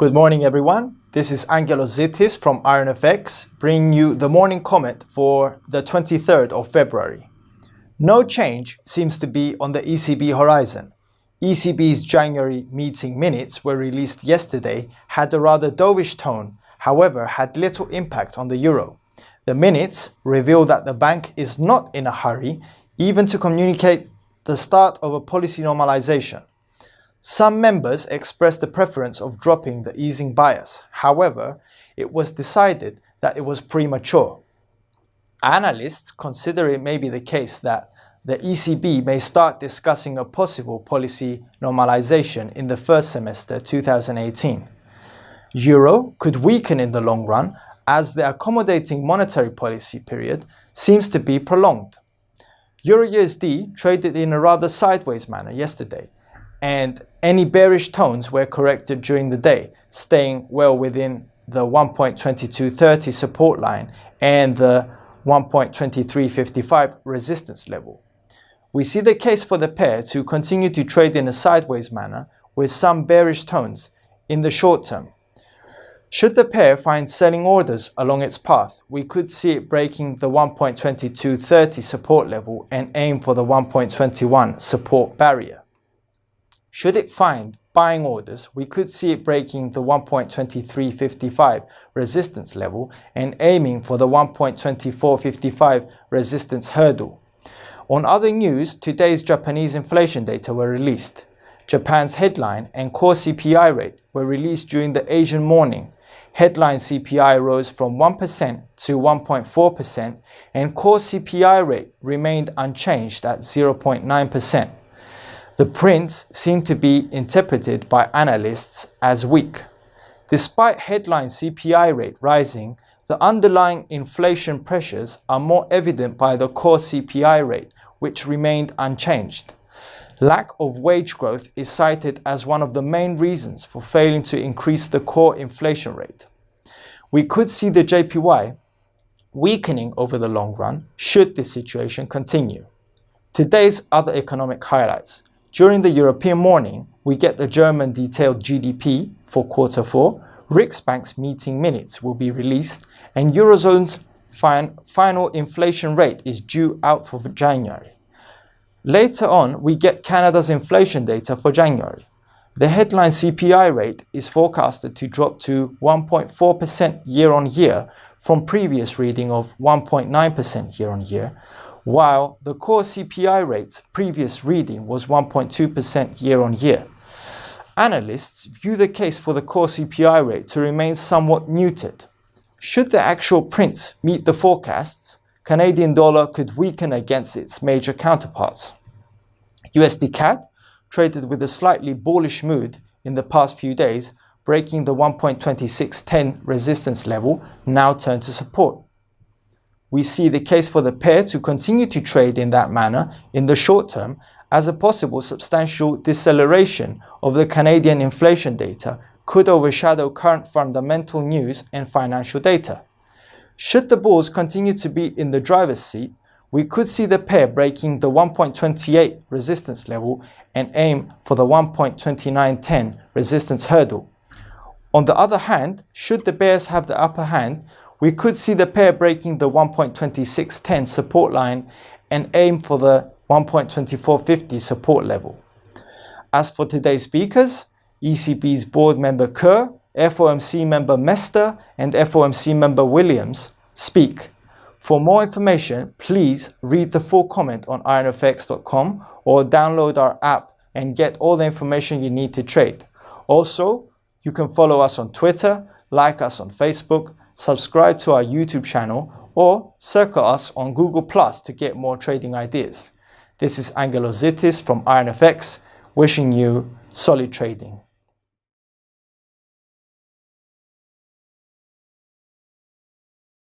Good morning, everyone. This is Angelos Zittis from IronFX, bringing you the morning comment for the 23rd of February. No change seems to be on the ECB horizon. ECB's January meeting minutes were released yesterday, had a rather dovish tone, however had little impact on the euro. The minutes reveal that the bank is not in a hurry, even to communicate the start of a policy normalization. Some members expressed the preference of dropping the easing bias. However, it was decided that it was premature. Analysts consider it may be the case that the ECB may start discussing a possible policy normalization in the first semester 2018. Euro could weaken in the long run as the accommodating monetary policy period seems to be prolonged. Euro-USD traded in a rather sideways manner yesterday, and any bearish tones were corrected during the day, staying well within the 1.2230 support line and the 1.2355 resistance level. We see the case for the pair to continue to trade in a sideways manner with some bearish tones in the short term. Should the pair find selling orders along its path, we could see it breaking the 1.2230 support level and aim for the 1.21 support barrier. Should it find buying orders, we could see it breaking the 1.2355 resistance level and aiming for the 1.2455 resistance hurdle. On other news, today's Japanese inflation data were released. Japan's headline and core CPI rate were released during the Asian morning. Headline CPI rose from 1% to 1.4% and core CPI rate remained unchanged at 0.9%. The prints seem to be interpreted by analysts as weak. Despite headline CPI rate rising, the underlying inflation pressures are more evident by the core CPI rate, which remained unchanged. Lack of wage growth is cited as one of the main reasons for failing to increase the core inflation rate. We could see the JPY weakening over the long run should this situation continue. Today's other economic highlights. During the European morning, we get the German detailed GDP for quarter 4, Riksbank's meeting minutes will be released, and Eurozone's final inflation rate is due out for January. Later on, we get Canada's inflation data for January. The headline CPI rate is forecasted to drop to 1.4% year-on-year from previous reading of 1.9% year-on-year, while the core CPI rate's previous reading was 1.2% year-on-year. Analysts view the case for the core CPI rate to remain somewhat muted. Should the actual prints meet the forecasts, Canadian dollar could weaken against its major counterparts. USD CAD traded with a slightly bullish mood in the past few days, breaking the 1.2610 resistance level, now turned to support. We see the case for the pair to continue to trade in that manner in the short term, as a possible substantial deceleration of the Canadian inflation data could overshadow current fundamental news and financial data. Should the bulls continue to be in the driver's seat, we could see the pair breaking the 1.28 resistance level and aim for the 1.2910 resistance hurdle. On the other hand, should the bears have the upper hand, we could see the pair breaking the 1.2610 support line and aim for the 1.2450 support level. As for today's speakers, ECB's board member Kerr, FOMC member Mester, and FOMC member Williams speak. For more information, please read the full comment on IronFX.com or download our app and get all the information you need to trade. Also, you can follow us on Twitter, like us on Facebook, subscribe to our YouTube channel, or circle us on Google Plus to get more trading ideas. This is Angelos Zittis from IronFX, wishing you solid trading.